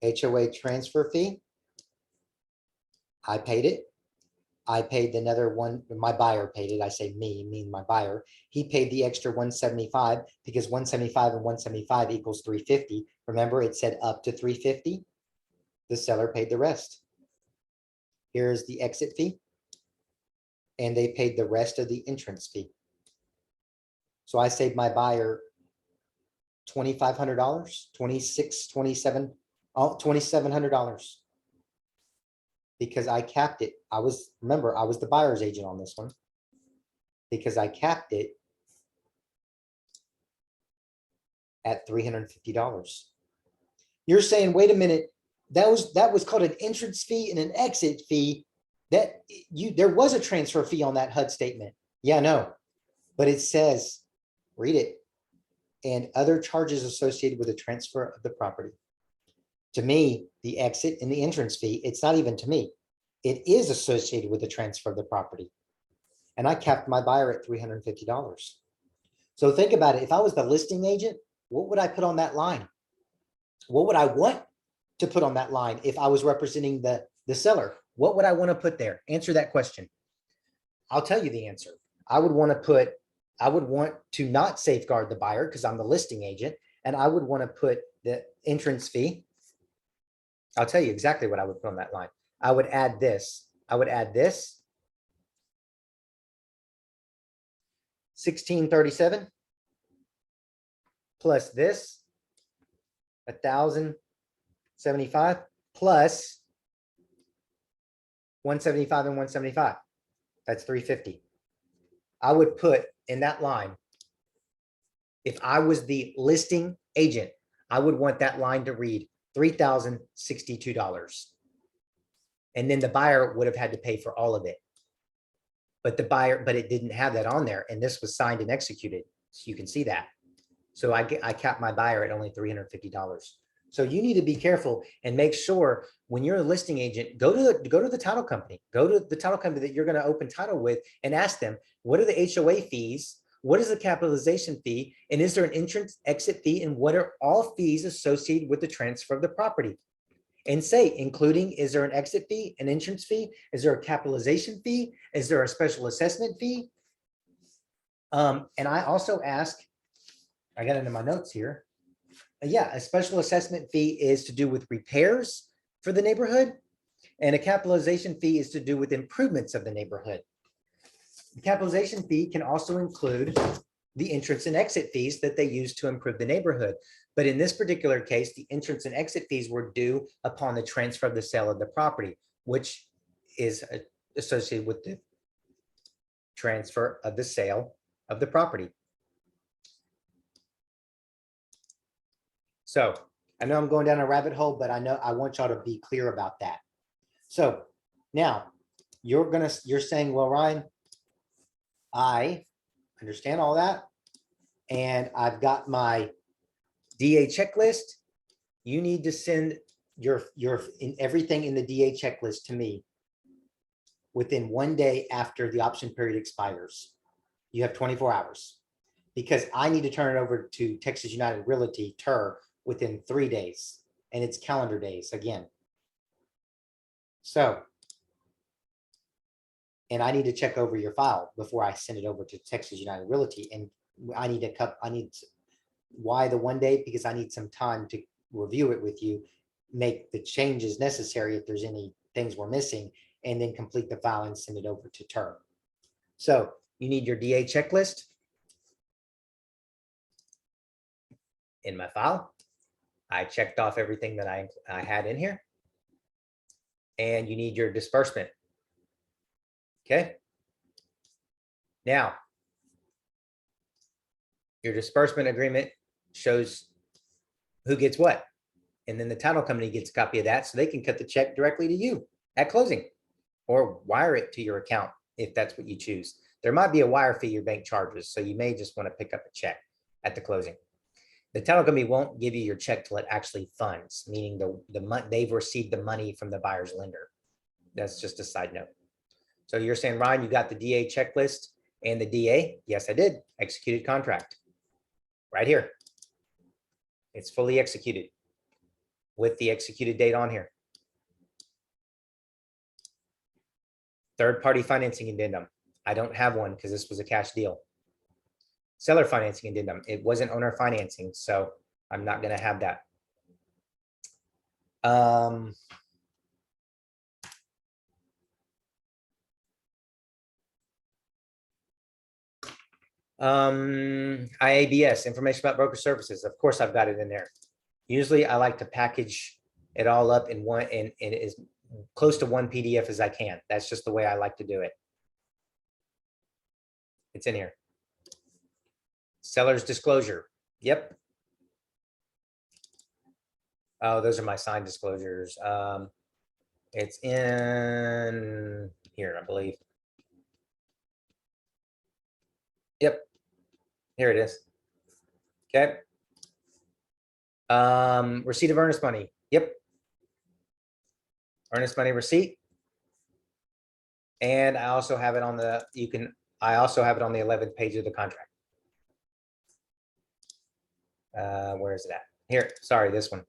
HOA transfer fee. I paid it. I paid another one, my buyer paid it. I say me and my buyer. He paid the extra 175 because 175 and 175 equals 350. Remember, it said up to 350. The seller paid the rest. Here's the exit fee. And they paid the rest of the entrance fee. So I saved my buyer $2,500, $2,700 because I capped it. Remember, I was the buyer's agent on this one because I capped it at $350. You're saying, wait a minute, that was called an entrance fee and an exit fee. There was a transfer fee on that HUD statement. Yeah, no, but it says, read it, and other charges associated with the transfer of the property. To me, the exit and the entrance fee, it's not even to me. It is associated with the transfer of the property. And I capped my buyer at $350. So think about it. If I was the listing agent, what would I put on that line? What would I want to put on that line if I was representing the seller? What would I want to put there? Answer that question. I'll tell you the answer. I would want to not safeguard the buyer because I'm the listing agent, and I would want to put the entrance fee. I'll tell you exactly what I would put on that line. I would add this. I would add this. 1637 plus this 1,075 plus 175 and 175. That's 350. I would put in that line, if I was the listing agent, I would want that line to read $3,062. And then the buyer would have had to pay for all of it. But it didn't have that on there. And this was signed and executed. So you can see that. So I capped my buyer at only $350. So you need to be careful and make sure when you're a listing agent, go to the title company, go to the title company that you're going to open title with and ask them, what are the HOA fees? What is the capitalization fee? And is there an entrance exit fee? And what are all fees associated with the transfer of the property? And say, including, is there an exit fee, an entrance fee? Is there a capitalization fee? Is there a special assessment fee? And I also ask, I got it in my notes here. Yeah, a special assessment fee is to do with repairs for the neighborhood, and a capitalization fee is to do with improvements of the neighborhood. The capitalization fee can also include the entrance and exit fees that they use to improve the neighborhood. But in this particular case, the entrance and exit fees were due upon the transfer of the sale of the property, which is associated with the transfer of the sale of the property. So I know I'm going down a rabbit hole, but I want y'all to be clear about that. So now you're saying, well, Ryan, I understand all that, and I've got my DA checklist. You need to send everything in the DA checklist to me within 1 day after the option period expires. You have 24 hours because I need to turn it over to Texas United Realty, TUR, within 3 days, and it's calendar days again. So, and I need to check over your file before I send it over to Texas United Realty. And why the 1 day? Because I need some time to review it with you, make the changes necessary if there's any things we're missing, and then complete the file and send it over to TUR. So you need your DA checklist. In my file, I checked off everything that I had in here. And you need your disbursement. Okay. Now, your disbursement agreement shows who gets what. And then the title company gets a copy of that so they can cut the check directly to you at closing or wire it to your account if that's what you choose. There might be a wire fee your bank charges, so you may just want to pick up a check at the closing. The title company won't give you your check till it actually funds, meaning they've received the money from the buyer's lender. That's just a side note. So you're saying, Ryan, you got the DA checklist and the DA? Yes, I did. Executed contract. Right here. It's fully executed. with the executed date on here. Third-party financing addendum. I don't have one because this was a cash deal. Seller financing addendum. It wasn't owner financing, so I'm not going to have that. IABS, information about broker services. Of course, I've got it in there. Usually I like to package it all up in one and as close to one PDF as I can. That's just the way I like to do it. It's in here. Seller's disclosure. Yep. Oh, those are my signed disclosures. It's in here, I believe. Yep. Here it is. Okay. Receipt of earnest money. Yep. Earnest money receipt. And I also have it on the, I also have it on the 11th page of the contract. Where is it at? Here, sorry, this one.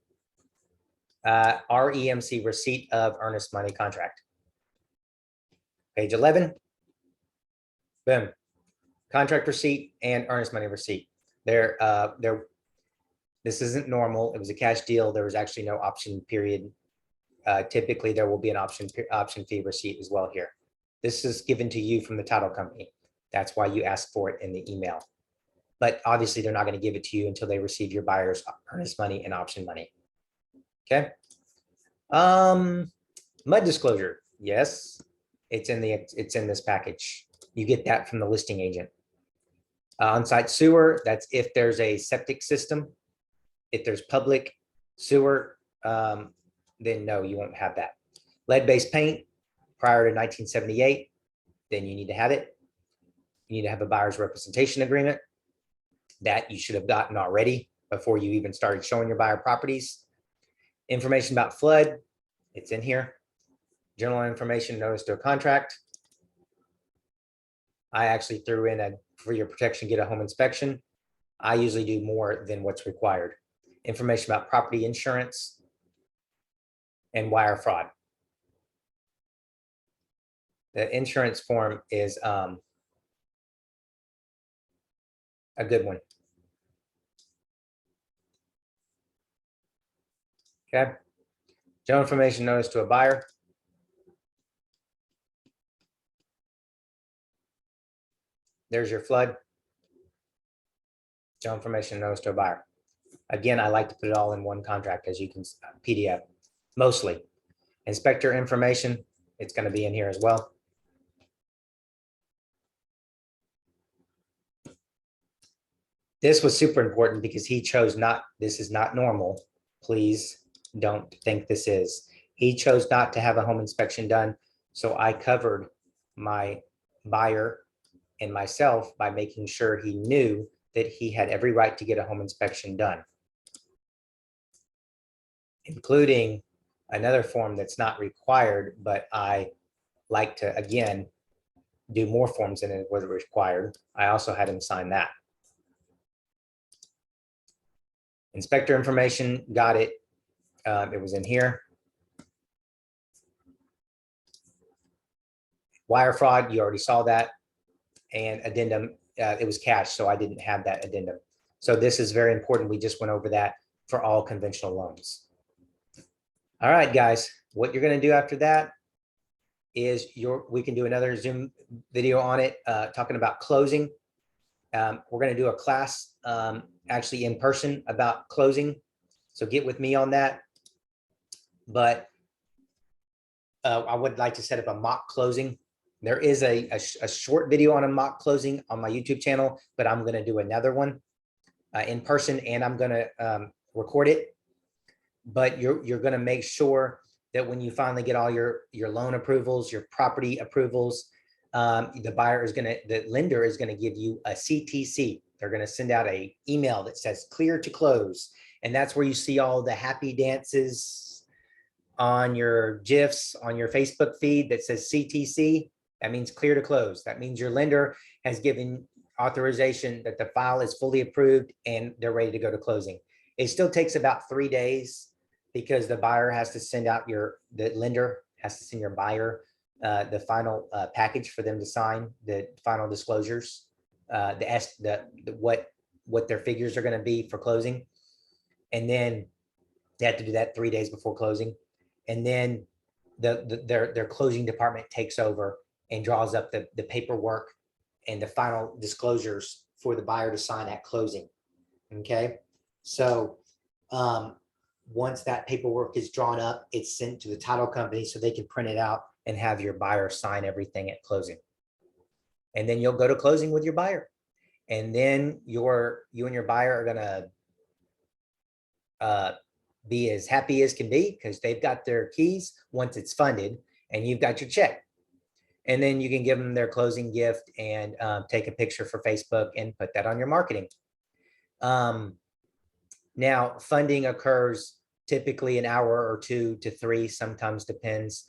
REMC, receipt of earnest money contract. Page 11. Boom. Contract receipt and earnest money receipt. This isn't normal. It was a cash deal. There was actually no option period. Typically, there will be an option fee receipt as well here. This is given to you from the title company. That's why you ask for it in the email. But obviously, they're not going to give it to you until they receive your buyer's earnest money and option money. Okay. MUD disclosure. Yes, it's in this package. You get that from the listing agent. On-site sewer, that's if there's a septic system. If there's public sewer, then no, you won't have that. Lead-based paint prior to 1978, then you need to have it. You need to have a buyer's representation agreement that you should have gotten already before you even started showing your buyer properties. Information about flood, it's in here. General information, notice to a contract. I actually threw in a, for your protection, get a home inspection. I usually do more than what's required. Information about property insurance and wire fraud. The insurance form is a good one. Okay. General information notice to a buyer. There's your flood. General information notice to a buyer. Again, I like to put it all in one contract, as you can PDF, mostly. Inspector information, it's going to be in here as well. This was super important because he chose not, this is not normal. Please don't think this is. He chose not to have a home inspection done. So I covered my buyer and myself by making sure he knew that he had every right to get a home inspection done, including another form that's not required, but I like to, again, do more forms than it was required. I also had him sign that. Inspector information, got it. It was in here. Wire fraud, you already saw that. And addendum, it was cash, so I didn't have that addendum. So this is very important. We just went over that for all conventional loans. All right, guys, what you're going to do after that is we can do another Zoom video on it, talking about closing. We're going to do a class actually in person about closing. So get with me on that. But I would like to set up a mock closing. There is a short video on a mock closing on my YouTube channel, but I'm going to do another one in person, and I'm going to record it. But you're going to make sure that when you finally get all your loan approvals, your property approvals, the lender is going to give you a CTC. They're going to send out an email that says clear to close. And that's where you see all the happy dances on your GIFs, on your Facebook feed that says CTC. That means clear to close. That means your lender has given authorization that the file is fully approved and they're ready to go to closing. It still takes about 3 days because the buyer has to send out the lender has to send your buyer the final package for them to sign, the final disclosures, what their figures are going to be for closing. And then they have to do that 3 days before closing. And then their closing department takes over and draws up the paperwork and the final disclosures for the buyer to sign at closing. Okay. So once that paperwork is drawn up, it's sent to the title company so they can print it out and have your buyer sign everything at closing. And then you'll go to closing with your buyer. And then you and your buyer are going to be as happy as can be because they've got their keys once it's funded and you've got your check. And then you can give them their closing gift and take a picture for Facebook and put that on your marketing. Now, funding occurs typically an hour or 2 to 3, sometimes depends,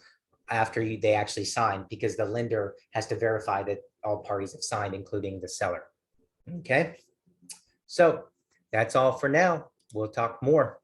after they actually sign, because the lender has to verify that all parties have signed, including the seller. Okay, so that's all for now. We'll talk more.